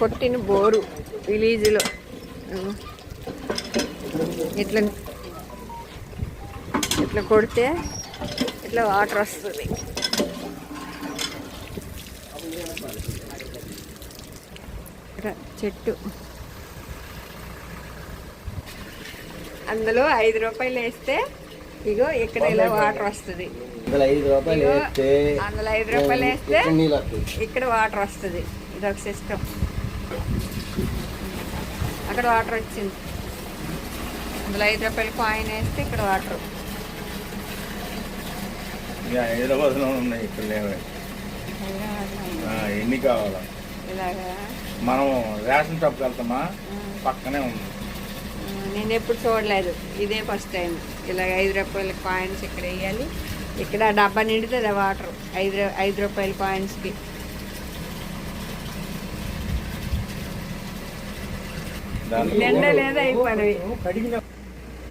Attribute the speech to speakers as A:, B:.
A: కొట్టిన బోరు విలేజ్లో ఇట్లా ఇట్లా కొడితే ఇట్లా వాటర్ వస్తుంది. చెట్టు అందులో 5 రూపాయలు వేస్తే ఇగో ఇక్కడ ఇలా వాటర్ వస్తుంది. అందులో 5 రూపాయలు వేస్తే ఇక్కడ వాటర్ వస్తుంది. ఇది ఒక సిస్టమ్. అక్కడ వాటర్ వచ్చింది. అందులో 5 రూపాయలు కాయిన్ వేస్తే ఇక్కడ వాటర్.
B: హైదరాబాద్లో ఉన్నాయి, ఇక్కడ లేవే. ఎన్ని కావాలా?
A: ఇలాగా
B: మనం రేషన్ షాప్కి వెళ్తామా, పక్కనే ఉంది.
A: నేను ఎప్పుడు చూడలేదు, ఇదే ఫస్ట్ టైం. ఇలాగ 5 రూపాయల కాయిన్స్ ఇక్కడ వేయాలి. ఇక్కడ డబ్బా నిండుతుంది వాటర్ 5 రూపాయల కాయిన్స్కి. నిండా లేదా అయిపోయినవి.